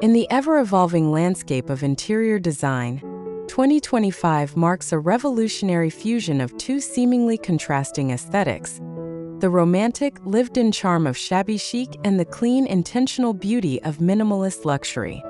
In the ever-evolving landscape of interior design, 2025 marks a revolutionary fusion of two seemingly contrasting aesthetics: the romantic, lived-in charm of shabby chic and the clean, intentional beauty of minimalist luxury.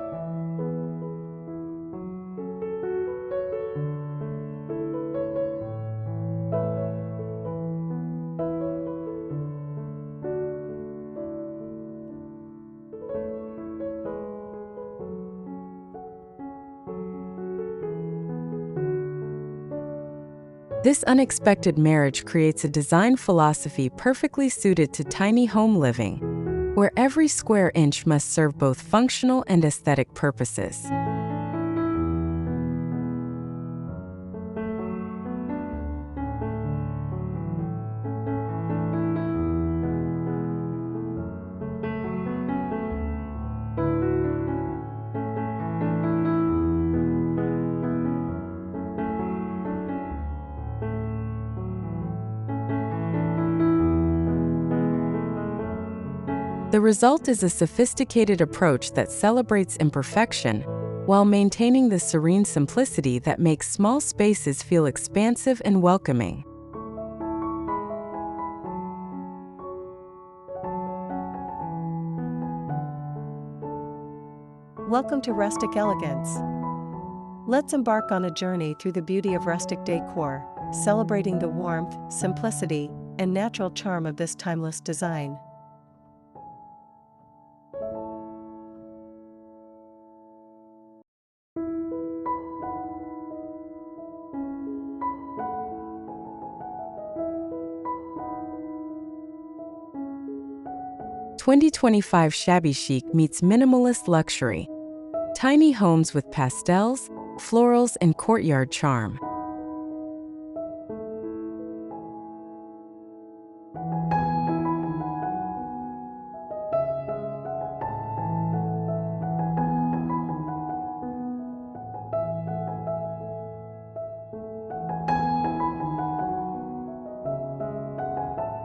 This unexpected marriage creates a design philosophy perfectly suited to tiny home living, where every square inch must serve both functional and aesthetic purposes. The result is a sophisticated approach that celebrates imperfection while maintaining the serene simplicity that makes small spaces feel expansive and welcoming. Welcome to Rustic Elegance. Let's embark on a journey through the beauty of rustic decor, celebrating the warmth, simplicity, and natural charm of this timeless design. "2025 Shabby Chic meets minimalist luxury. Tiny homes with pastels, florals, and courtyard charm."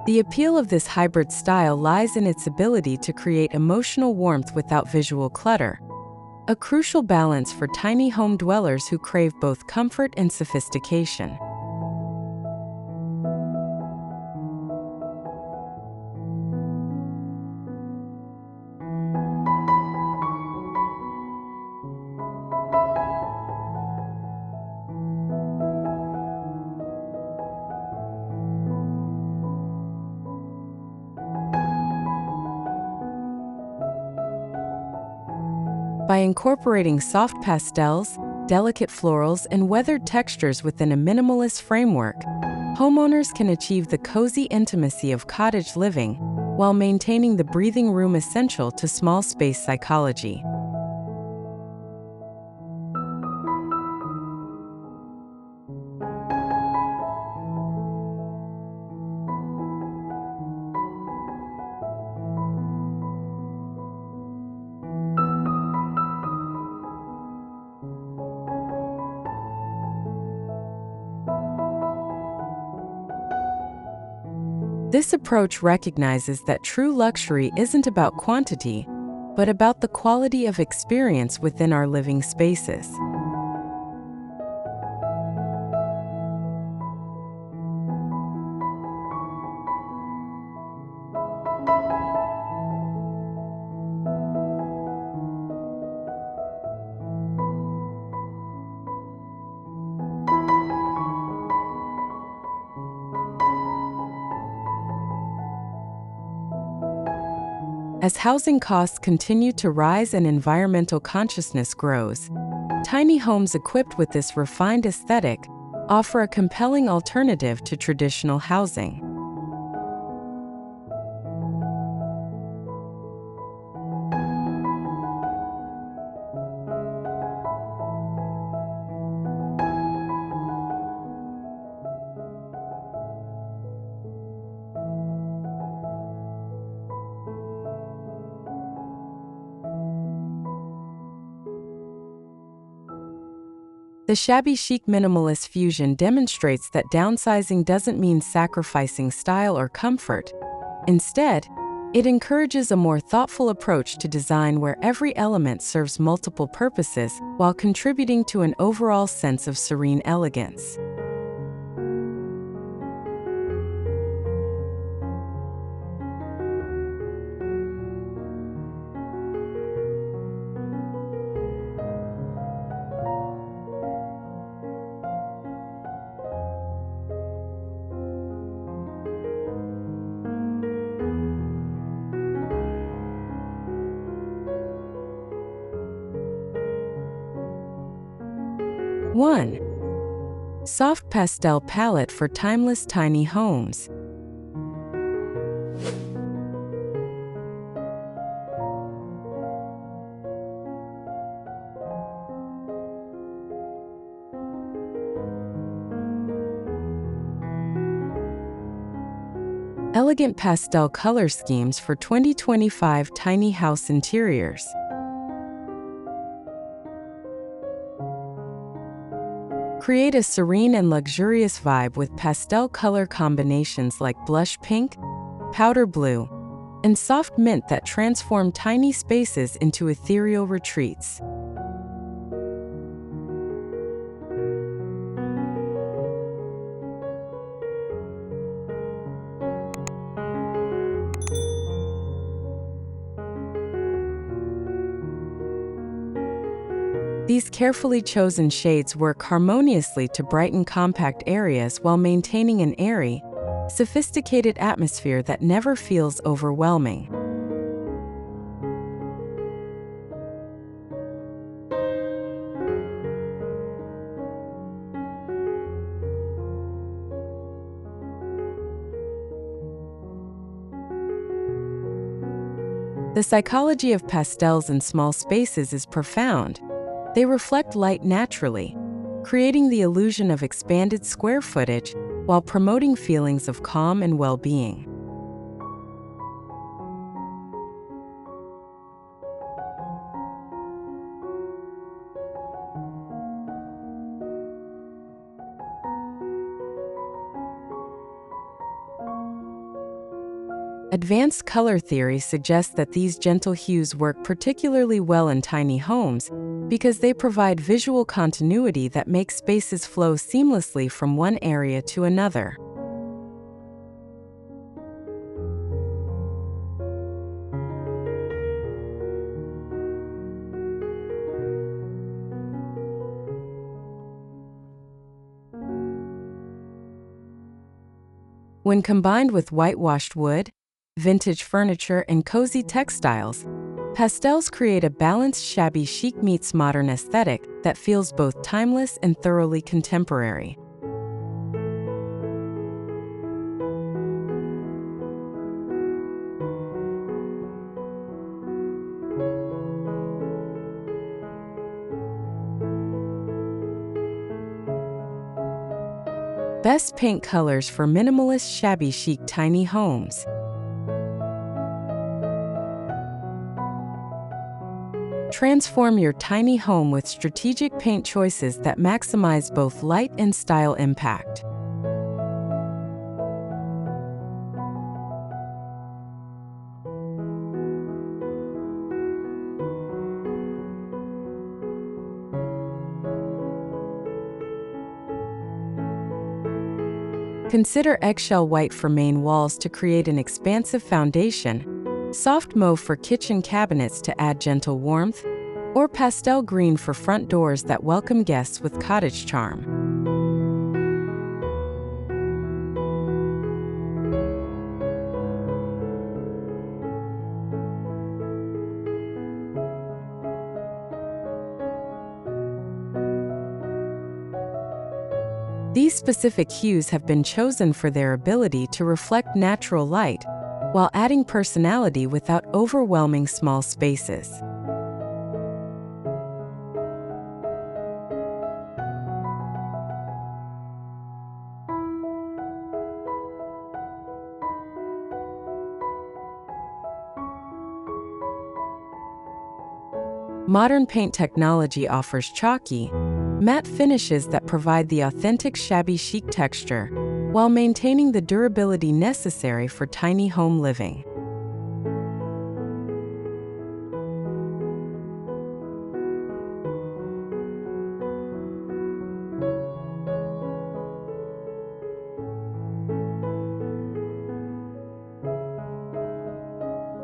The appeal of this hybrid style lies in its ability to create emotional warmth without visual clutter, a crucial balance for tiny home dwellers who crave both comfort and sophistication. By incorporating soft pastels, delicate florals, and weathered textures within a minimalist framework, homeowners can achieve the cozy intimacy of cottage living while maintaining the breathing room essential to small space psychology. This approach recognizes that true luxury isn't about quantity, but about the quality of experience within our living spaces. As housing costs continue to rise and environmental consciousness grows, tiny homes equipped with this refined aesthetic offer a compelling alternative to traditional housing. The shabby chic minimalist fusion demonstrates that downsizing doesn't mean sacrificing style or comfort. Instead, It encourages a more thoughtful approach to design where every element serves multiple purposes while contributing to an overall sense of serene elegance. One. Soft pastel palette for timeless tiny homes. Elegant pastel color schemes for 2025 tiny house interiors. Create a serene and luxurious vibe with pastel color combinations like blush pink, powder blue, and soft mint that transform tiny spaces into ethereal retreats. These carefully chosen shades work harmoniously to brighten compact areas while maintaining an airy, sophisticated atmosphere that never feels overwhelming. The psychology of pastels in small spaces is profound. They reflect light naturally, creating the illusion of expanded square footage while promoting feelings of calm and well-being. Advanced color theory suggests that these gentle hues work particularly well in tiny homes because they provide visual continuity that makes spaces flow seamlessly from one area to another. When combined with whitewashed wood, vintage furniture, and cozy textiles, pastels create a balanced shabby chic meets modern aesthetic that feels both timeless and thoroughly contemporary. Best paint colors for minimalist shabby chic tiny homes. Transform your tiny home with strategic paint choices that maximize both light and style impact. Consider eggshell white for main walls to create an expansive foundation, soft mauve for kitchen cabinets to add gentle warmth, or pastel green for front doors that welcome guests with cottage charm. These specific hues have been chosen for their ability to reflect natural light, while adding personality without overwhelming small spaces. Modern paint technology offers chalky, matte finishes that provide the authentic shabby chic texture, while maintaining the durability necessary for tiny home living.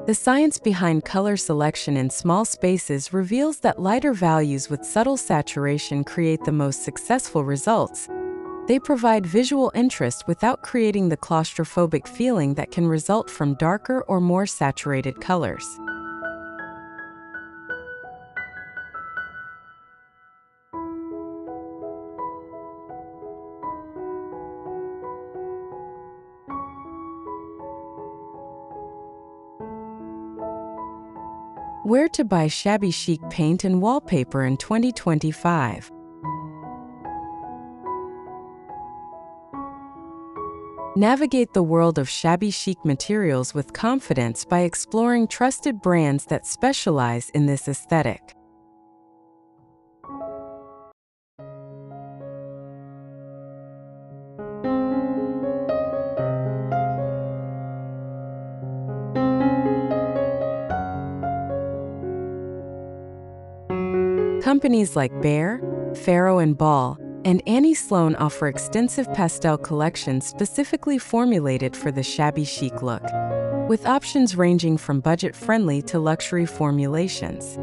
The science behind color selection in small spaces reveals that lighter values with subtle saturation create the most successful results. They provide visual interest without creating the claustrophobic feeling that can result from darker or more saturated colors. Where to buy Shabby Chic paint and wallpaper in 2025. Navigate the world of shabby chic materials with confidence by exploring trusted brands that specialize in this aesthetic. Companies like Behr, Farrow & Ball, and Annie Sloan offer extensive pastel collections specifically formulated for the shabby chic look, with options ranging from budget-friendly to luxury formulations.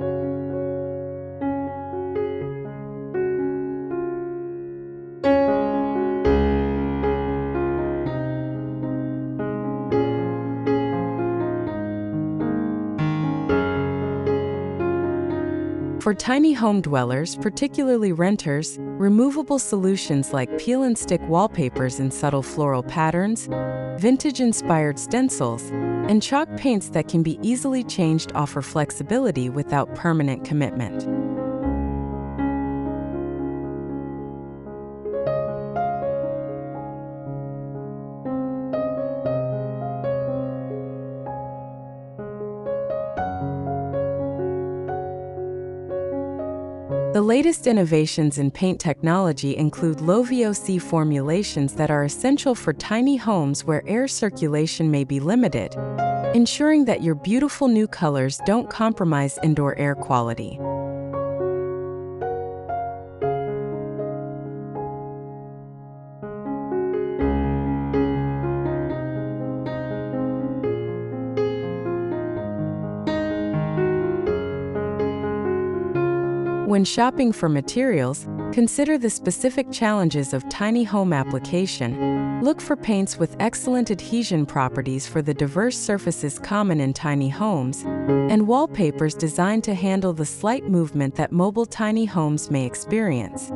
For tiny home dwellers, particularly renters, removable solutions like peel and stick wallpapers in subtle floral patterns, vintage-inspired stencils, and chalk paints that can be easily changed offer flexibility without permanent commitment. The latest innovations in paint technology include low VOC formulations that are essential for tiny homes where air circulation may be limited, ensuring that your beautiful new colors don't compromise indoor air quality. When shopping for materials, consider the specific challenges of tiny home application. Look for paints with excellent adhesion properties for the diverse surfaces common in tiny homes, and wallpapers designed to handle the slight movement that mobile tiny homes may experience.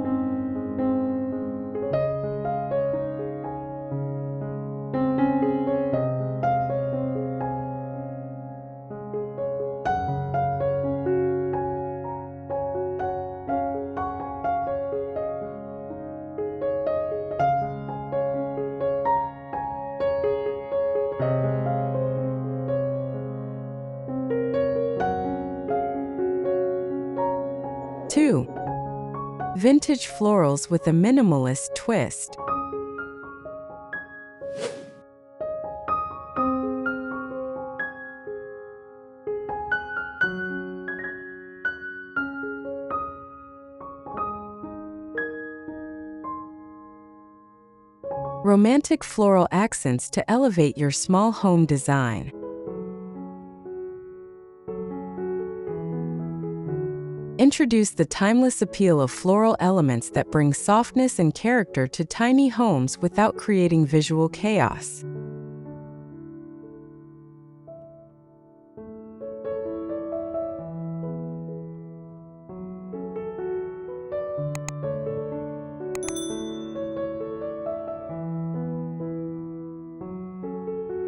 Two, vintage florals with a minimalist twist. Romantic floral accents to elevate your small home design. Introduce the timeless appeal of floral elements that bring softness and character to tiny homes without creating visual chaos.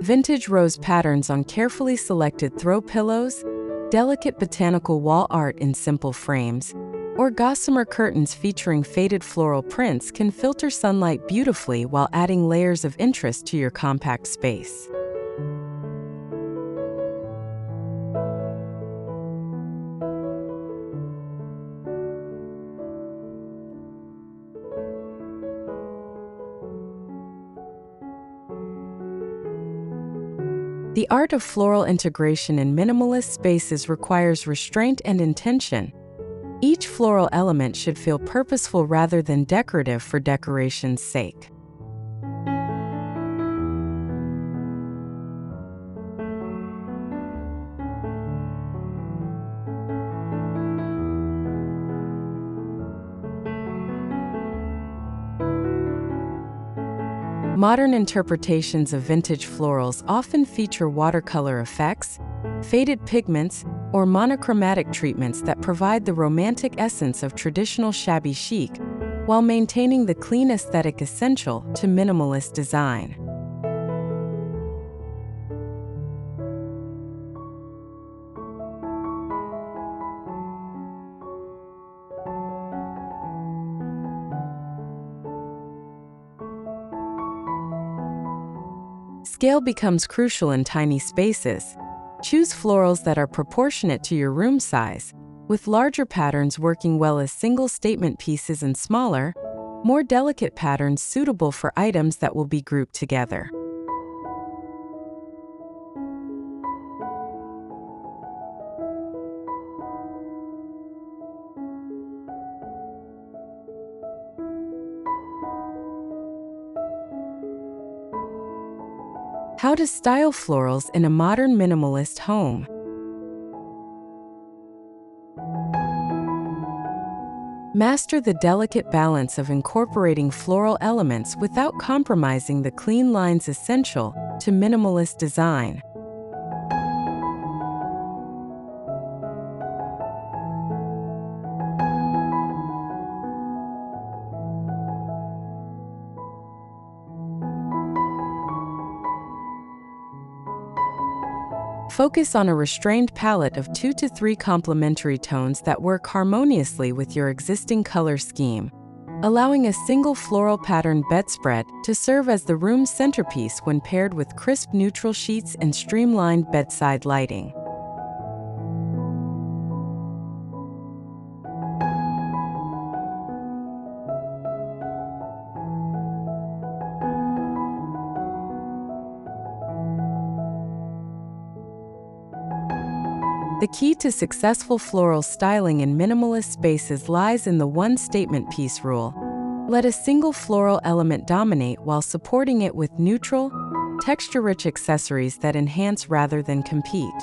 Vintage rose patterns on carefully selected throw pillows, delicate botanical wall art in simple frames, or gossamer curtains featuring faded floral prints can filter sunlight beautifully while adding layers of interest to your compact space. The art of floral integration in minimalist spaces requires restraint and intention. Each floral element should feel purposeful rather than decorative for decoration's sake. Modern interpretations of vintage florals often feature watercolor effects, faded pigments, or monochromatic treatments that provide the romantic essence of traditional shabby chic, while maintaining the clean aesthetic essential to minimalist design. Scale becomes crucial in tiny spaces. Choose florals that are proportionate to your room size, with larger patterns working well as single statement pieces and smaller, more delicate patterns suitable for items that will be grouped together. How to style florals in a modern minimalist home. Master the delicate balance of incorporating floral elements without compromising the clean lines essential to minimalist design. Focus on a restrained palette of 2 to 3 complementary tones that work harmoniously with your existing color scheme, allowing a single floral pattern bedspread to serve as the room's centerpiece when paired with crisp neutral sheets and streamlined bedside lighting. The key to successful floral styling in minimalist spaces lies in the one-statement piece rule. Let a single floral element dominate while supporting it with neutral, texture-rich accessories that enhance rather than compete.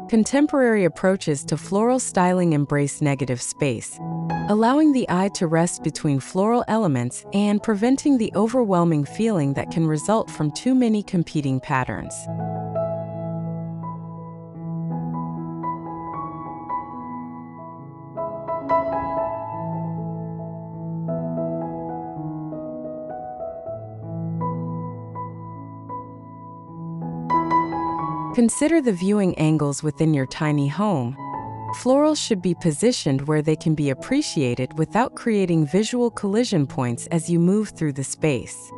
Contemporary approaches to floral styling embrace negative space, allowing the eye to rest between floral elements and preventing the overwhelming feeling that can result from too many competing patterns. Consider the viewing angles within your tiny home. Florals should be positioned where they can be appreciated without creating visual collision points as you move through the space.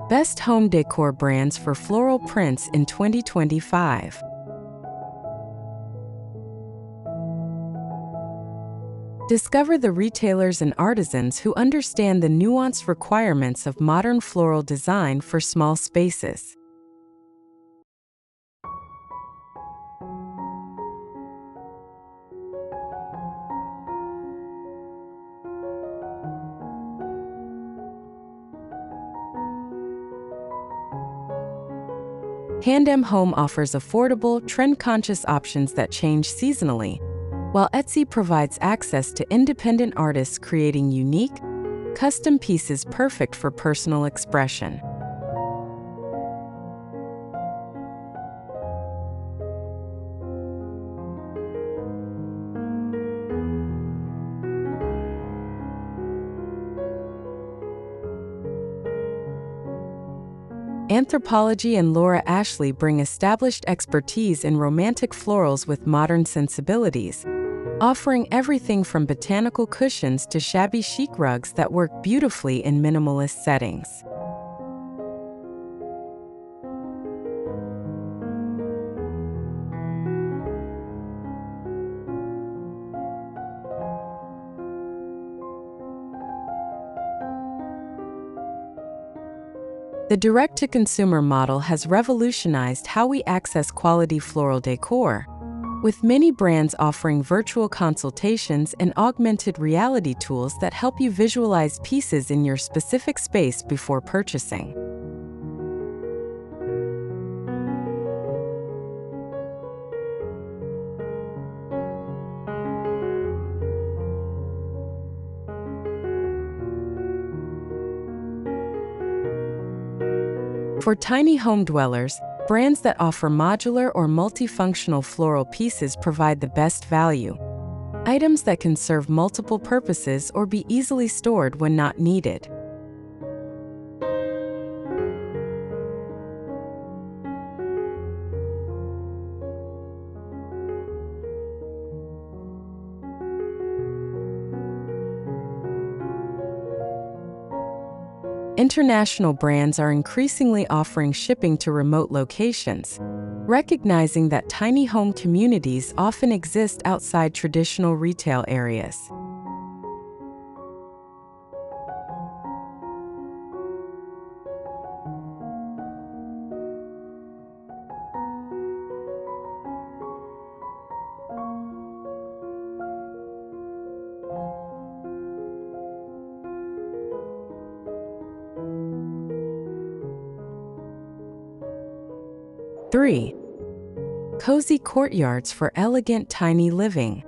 Best home decor brands for floral prints in 2025. Discover the retailers and artisans who understand the nuanced requirements of modern floral design for small spaces. H&M Home offers affordable, trend-conscious options that change seasonally, while Etsy provides access to independent artists creating unique, custom pieces perfect for personal expression. Anthropologie and Laura Ashley bring established expertise in romantic florals with modern sensibilities, offering everything from botanical cushions to shabby chic rugs that work beautifully in minimalist settings. The direct-to-consumer model has revolutionized how we access quality floral decor, with many brands offering virtual consultations and augmented reality tools that help you visualize pieces in your specific space before purchasing. For tiny home dwellers, brands that offer modular or multifunctional floral pieces provide the best value. Items that can serve multiple purposes or be easily stored when not needed. International brands are increasingly offering shipping to remote locations, recognizing that tiny home communities often exist outside traditional retail areas. Three, cozy courtyards for elegant tiny living.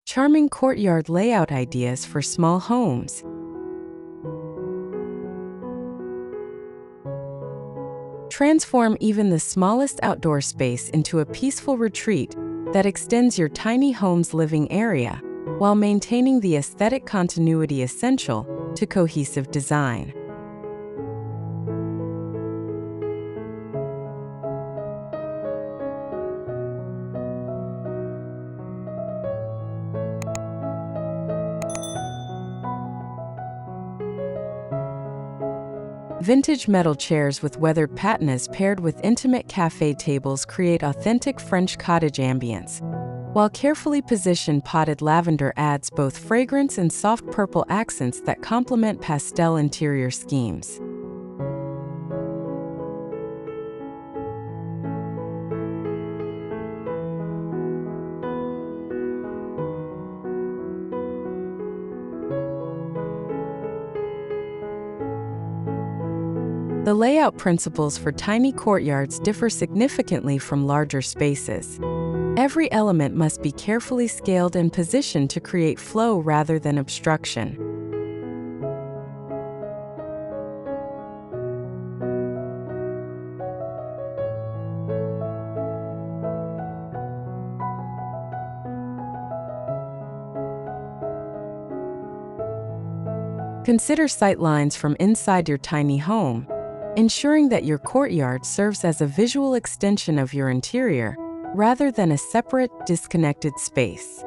Charming courtyard layout ideas for small homes. Transform even the smallest outdoor space into a peaceful retreat that extends your tiny home's living area while maintaining the aesthetic continuity essential to cohesive design. Vintage metal chairs with weathered patinas paired with intimate café tables create authentic French cottage ambience, while carefully positioned potted lavender adds both fragrance and soft purple accents that complement pastel interior schemes. The layout principles for tiny courtyards differ significantly from larger spaces. Every element must be carefully scaled and positioned to create flow rather than obstruction. Consider sight lines from inside your tiny home, ensuring that your courtyard serves as a visual extension of your interior rather than a separate, disconnected space.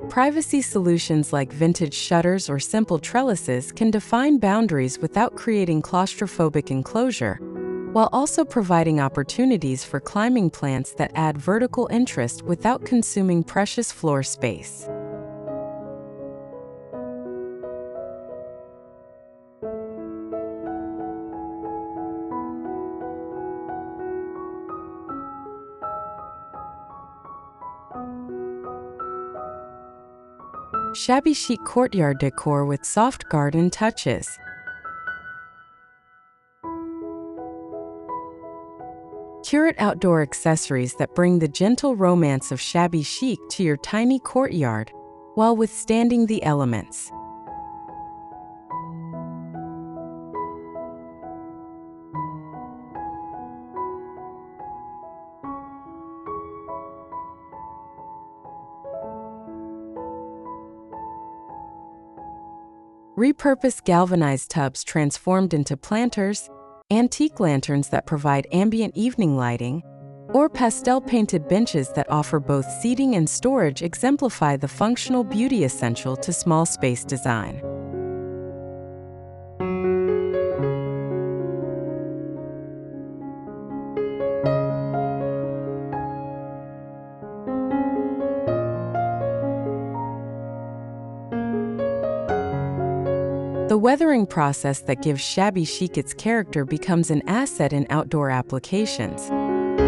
Privacy solutions like vintage shutters or simple trellises can define boundaries without creating claustrophobic enclosure, while also providing opportunities for climbing plants that add vertical interest without consuming precious floor space. Shabby chic courtyard decor with soft garden touches. Curate outdoor accessories that bring the gentle romance of shabby chic to your tiny courtyard while withstanding the elements. Repurpose galvanized tubs transformed into planters, antique lanterns that provide ambient evening lighting, or pastel-painted benches that offer both seating and storage exemplify the functional beauty essential to small space design. The weathering process that gives Shabby Chic its character becomes an asset in outdoor applications.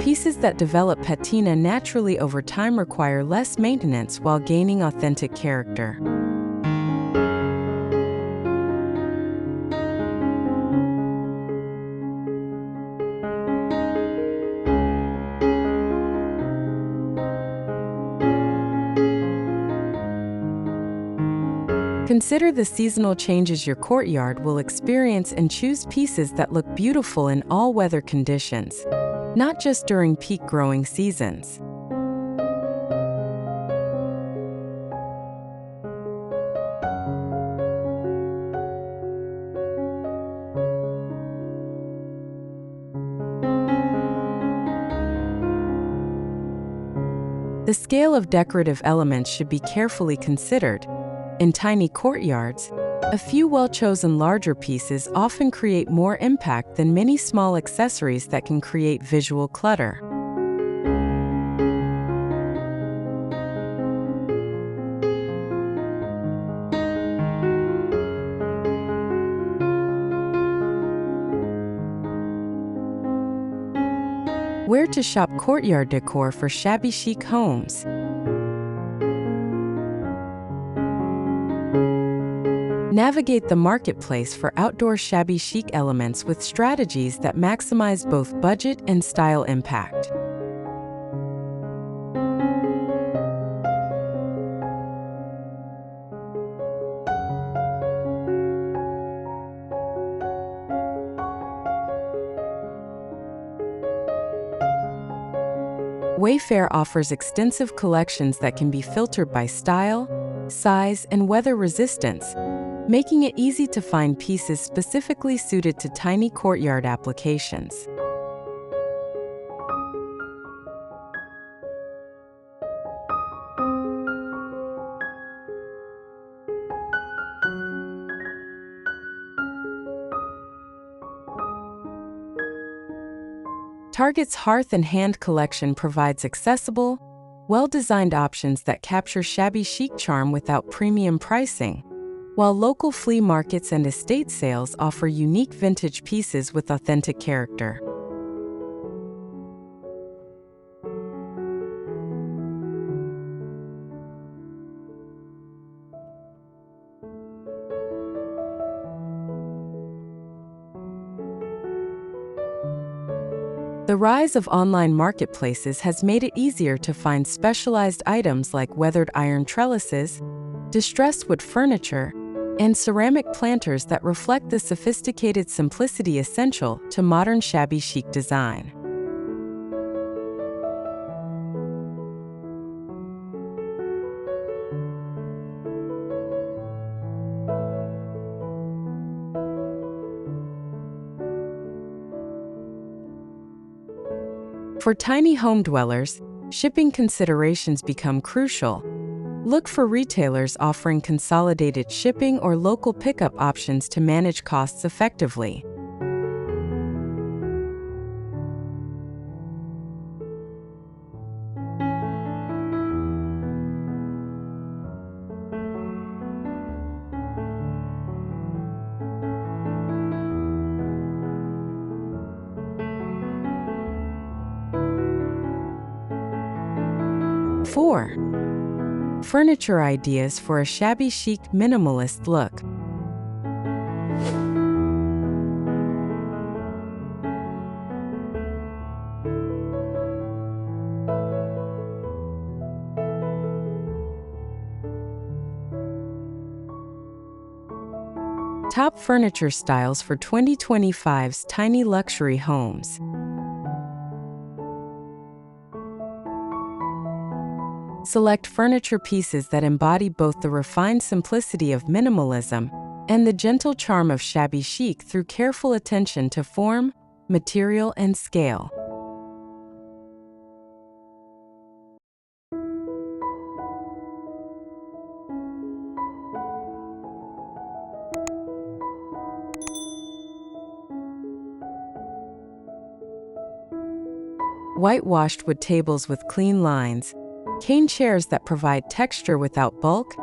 Pieces that develop patina naturally over time require less maintenance while gaining authentic character. Consider the seasonal changes your courtyard will experience and choose pieces that look beautiful in all weather conditions, not just during peak growing seasons. The scale of decorative elements should be carefully considered. In tiny courtyards, a few well-chosen larger pieces often create more impact than many small accessories that can create visual clutter. Where to shop courtyard decor for shabby chic homes? Navigate the marketplace for outdoor shabby chic elements with strategies that maximize both budget and style impact. Wayfair offers extensive collections that can be filtered by style, size, and weather resistance, making it easy to find pieces specifically suited to tiny courtyard applications. Target's Hearth and Hand collection provides accessible, well-designed options that capture shabby chic charm without premium pricing, while local flea markets and estate sales offer unique vintage pieces with authentic character. The rise of online marketplaces has made it easier to find specialized items like weathered iron trellises, distressed wood furniture, and ceramic planters that reflect the sophisticated simplicity essential to modern shabby chic design. For tiny home dwellers, shipping considerations become crucial. Look for retailers offering consolidated shipping or local pickup options to manage costs effectively. Four, furniture ideas for a shabby chic minimalist look. Top furniture styles for 2025's tiny luxury homes. Select furniture pieces that embody both the refined simplicity of minimalism and the gentle charm of shabby chic through careful attention to form, material, and scale. Whitewashed wood tables with clean lines, cane chairs that provide texture without bulk,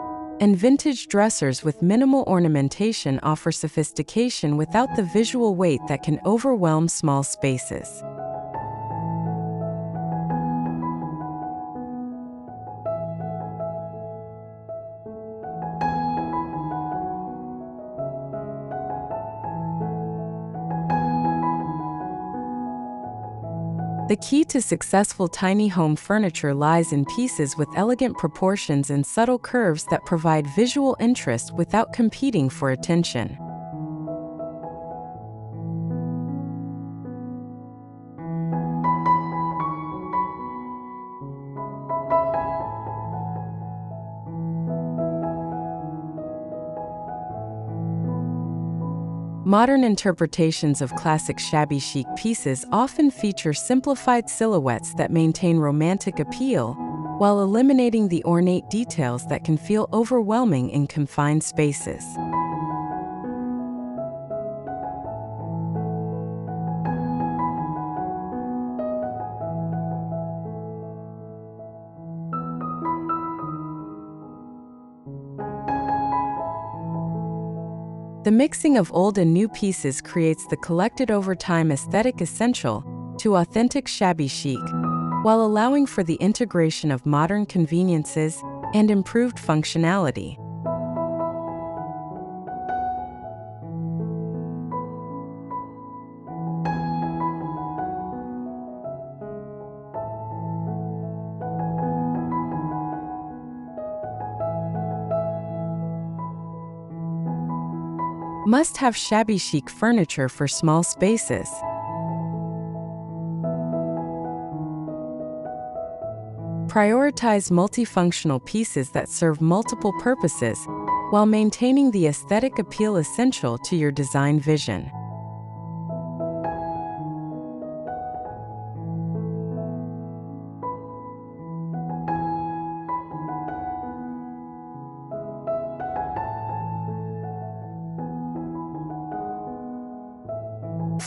and vintage dressers with minimal ornamentation offer sophistication without the visual weight that can overwhelm small spaces. The key to successful tiny home furniture lies in pieces with elegant proportions and subtle curves that provide visual interest without competing for attention. Modern interpretations of classic shabby chic pieces often feature simplified silhouettes that maintain romantic appeal, while eliminating the ornate details that can feel overwhelming in confined spaces. The mixing of old and new pieces creates the collected over time aesthetic essential to authentic shabby chic, while allowing for the integration of modern conveniences and improved functionality. Must-have shabby chic furniture for small spaces. Prioritize multifunctional pieces that serve multiple purposes while maintaining the aesthetic appeal essential to your design vision.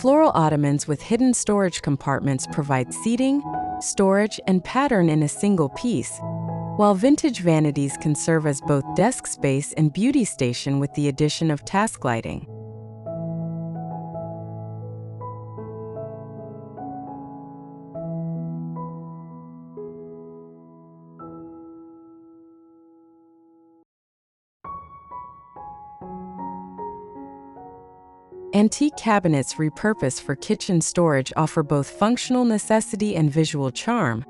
Floral ottomans with hidden storage compartments provide seating, storage, and pattern in a single piece, while vintage vanities can serve as both desk space and beauty station with the addition of task lighting. Antique cabinets repurposed for kitchen storage offer both functional necessity and visual charm,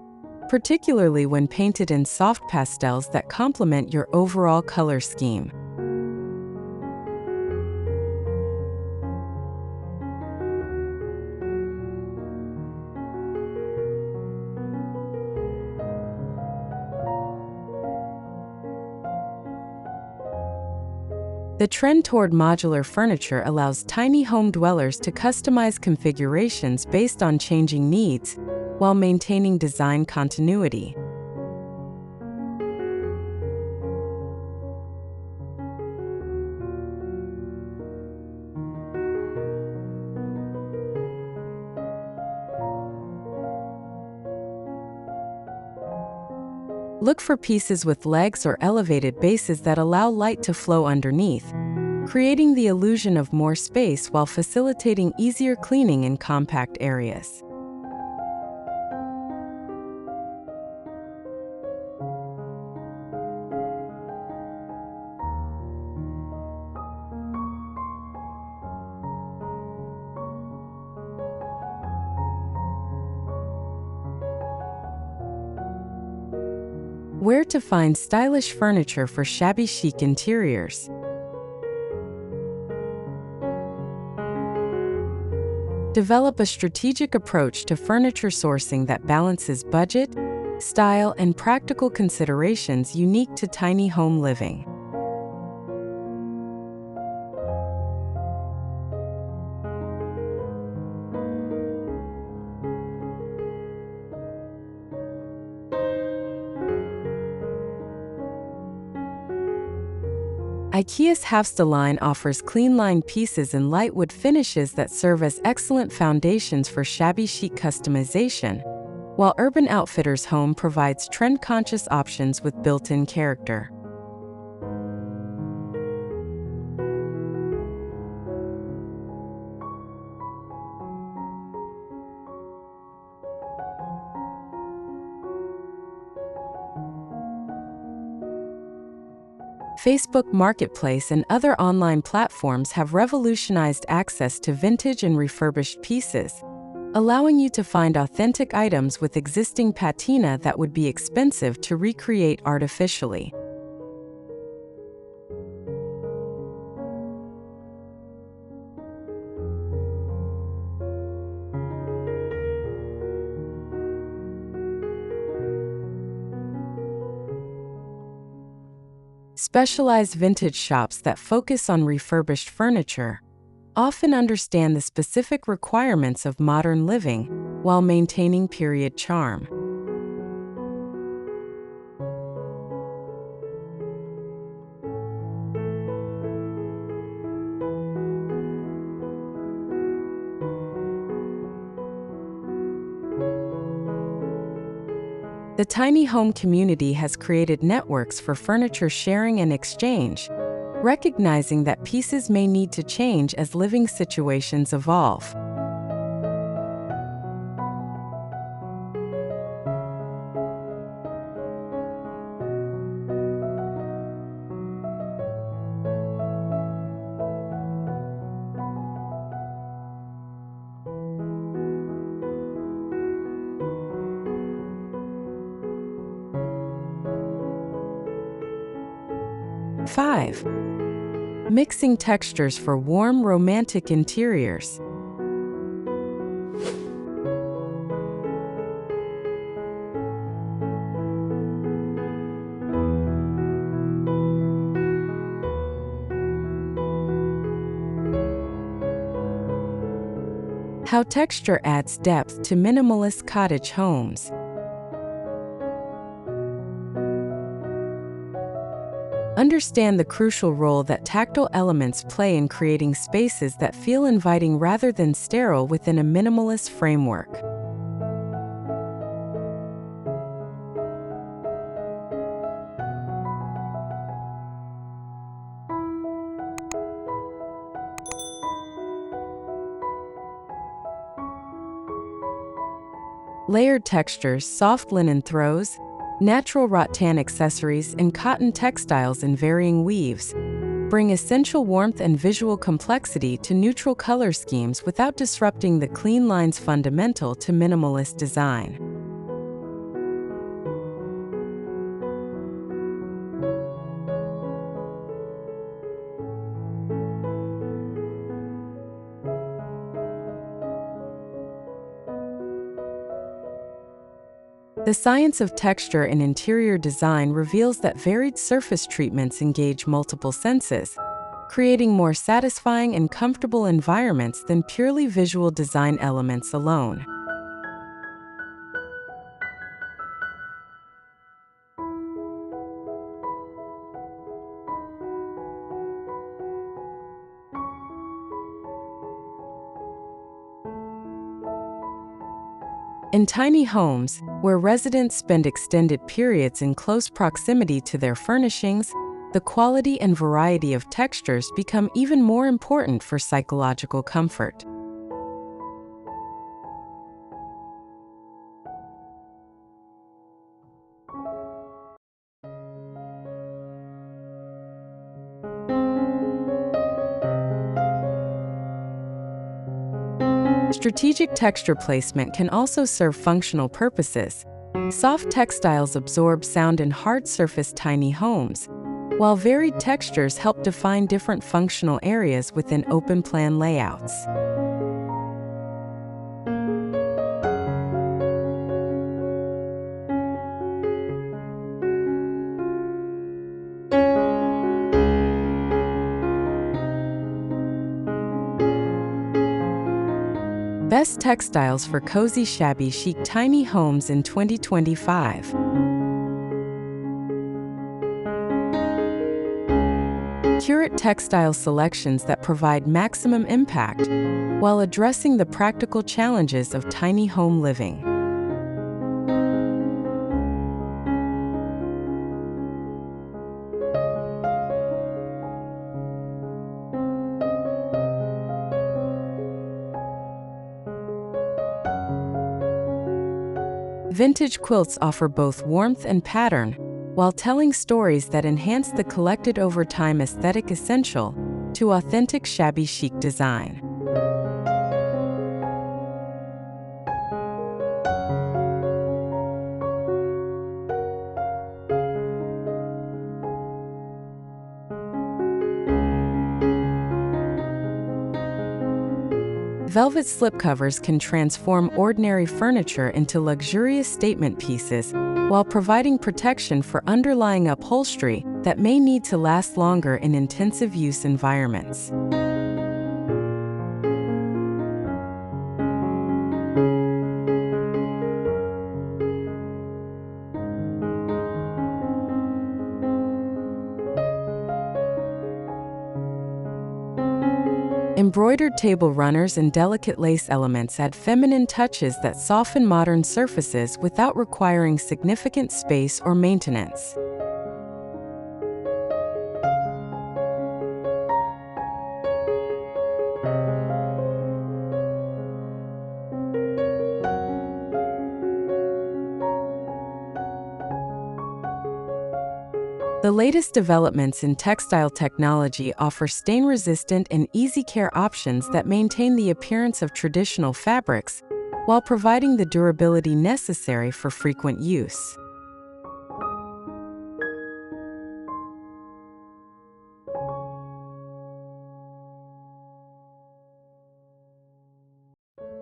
particularly when painted in soft pastels that complement your overall color scheme. The trend toward modular furniture allows tiny home dwellers to customize configurations based on changing needs, while maintaining design continuity. Look for pieces with legs or elevated bases that allow light to flow underneath, creating the illusion of more space while facilitating easier cleaning in compact areas. Where to find stylish furniture for shabby chic interiors. Develop a strategic approach to furniture sourcing that balances budget, style, and practical considerations unique to tiny home living. IKEA's Havsta line offers clean-lined pieces and light wood finishes that serve as excellent foundations for shabby chic customization, while Urban Outfitters Home provides trend-conscious options with built-in character. Facebook Marketplace and other online platforms have revolutionized access to vintage and refurbished pieces, allowing you to find authentic items with existing patina that would be expensive to recreate artificially. Specialized vintage shops that focus on refurbished furniture often understand the specific requirements of modern living while maintaining period charm. The tiny home community has created networks for furniture sharing and exchange, recognizing that pieces may need to change as living situations evolve. Five, mixing textures for warm, romantic interiors. How texture adds depth to minimalist cottage homes. Understand the crucial role that tactile elements play in creating spaces that feel inviting rather than sterile within a minimalist framework. Layered textures, soft linen throws, natural rattan accessories, and cotton textiles in varying weaves bring essential warmth and visual complexity to neutral color schemes without disrupting the clean lines fundamental to minimalist design. The science of texture in interior design reveals that varied surface treatments engage multiple senses, creating more satisfying and comfortable environments than purely visual design elements alone. In tiny homes, where residents spend extended periods in close proximity to their furnishings, the quality and variety of textures become even more important for psychological comfort. Strategic texture placement can also serve functional purposes. Soft textiles absorb sound in hard-surfaced tiny homes, while varied textures help define different functional areas within open-plan layouts. Best textiles for cozy shabby chic tiny homes in 2025. Curate textile selections that provide maximum impact while addressing the practical challenges of tiny home living. Vintage quilts offer both warmth and pattern, while telling stories that enhance the collected over time aesthetic essential to authentic shabby chic design. Velvet slipcovers can transform ordinary furniture into luxurious statement pieces while providing protection for underlying upholstery that may need to last longer in intensive use environments. Embroidered table runners and delicate lace elements add feminine touches that soften modern surfaces without requiring significant space or maintenance. The latest developments in textile technology offer stain-resistant and easy-care options that maintain the appearance of traditional fabrics while providing the durability necessary for frequent use.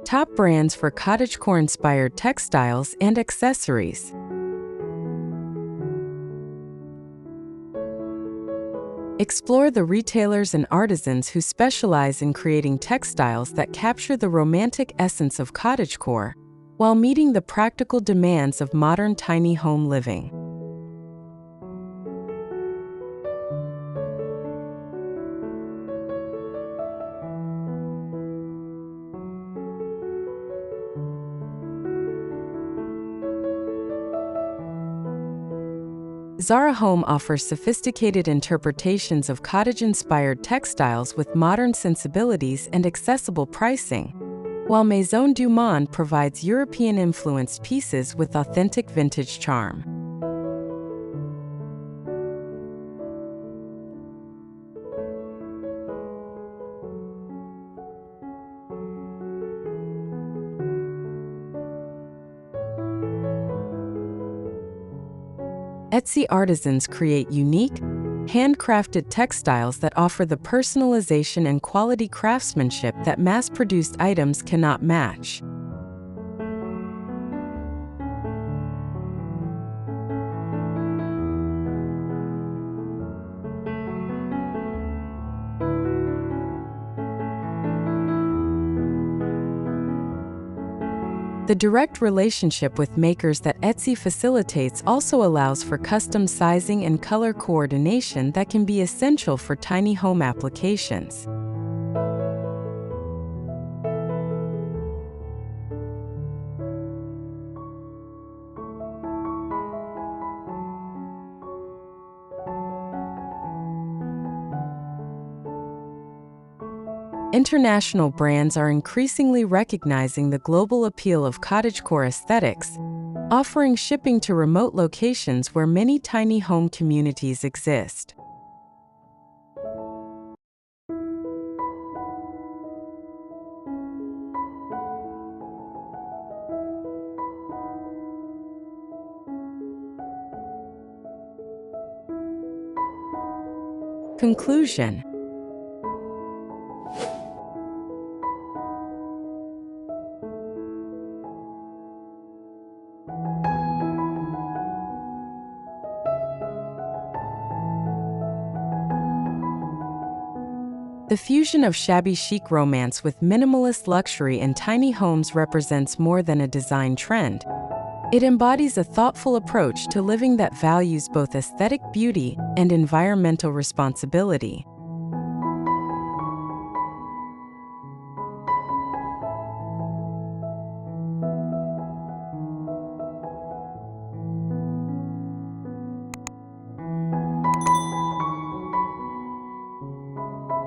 Top brands for cottagecore-inspired textiles and accessories. Explore the retailers and artisans who specialize in creating textiles that capture the romantic essence of cottagecore while meeting the practical demands of modern tiny home living. Zara Home offers sophisticated interpretations of cottage-inspired textiles with modern sensibilities and accessible pricing, while Maison du Monde provides European-influenced pieces with authentic vintage charm. Etsy artisans create unique, handcrafted textiles that offer the personalization and quality craftsmanship that mass-produced items cannot match. The direct relationship with makers that Etsy facilitates also allows for custom sizing and color coordination that can be essential for tiny home applications. International brands are increasingly recognizing the global appeal of cottagecore aesthetics, offering shipping to remote locations where many tiny home communities exist. Conclusion. The fusion of shabby chic romance with minimalist luxury in tiny homes represents more than a design trend. It embodies a thoughtful approach to living that values both aesthetic beauty and environmental responsibility.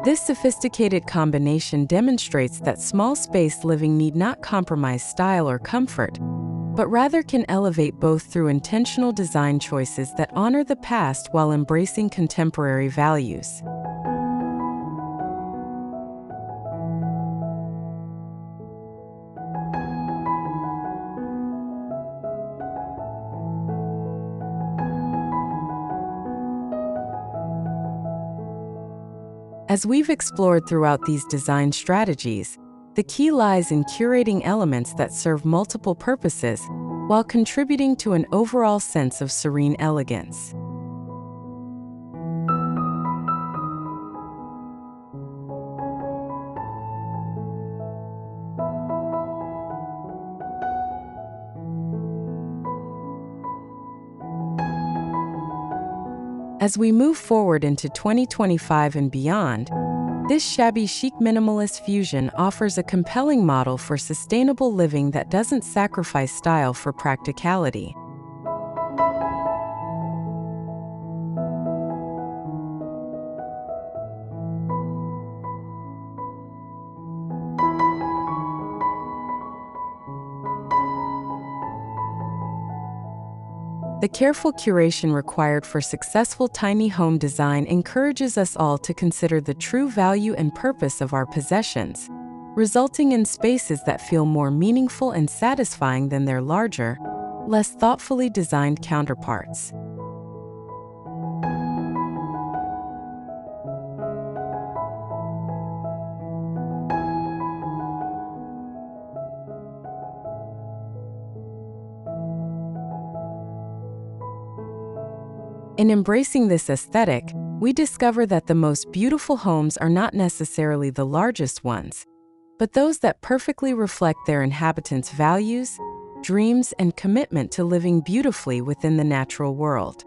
This sophisticated combination demonstrates that small space living need not compromise style or comfort, but rather can elevate both through intentional design choices that honor the past while embracing contemporary values. As we've explored throughout these design strategies, the key lies in curating elements that serve multiple purposes while contributing to an overall sense of serene elegance. As we move forward into 2025 and beyond, this shabby chic minimalist fusion offers a compelling model for sustainable living that doesn't sacrifice style for practicality. The careful curation required for successful tiny home design encourages us all to consider the true value and purpose of our possessions, resulting in spaces that feel more meaningful and satisfying than their larger, less thoughtfully designed counterparts. In embracing this aesthetic, we discover that the most beautiful homes are not necessarily the largest ones, but those that perfectly reflect their inhabitants' values, dreams, and commitment to living beautifully within the natural world.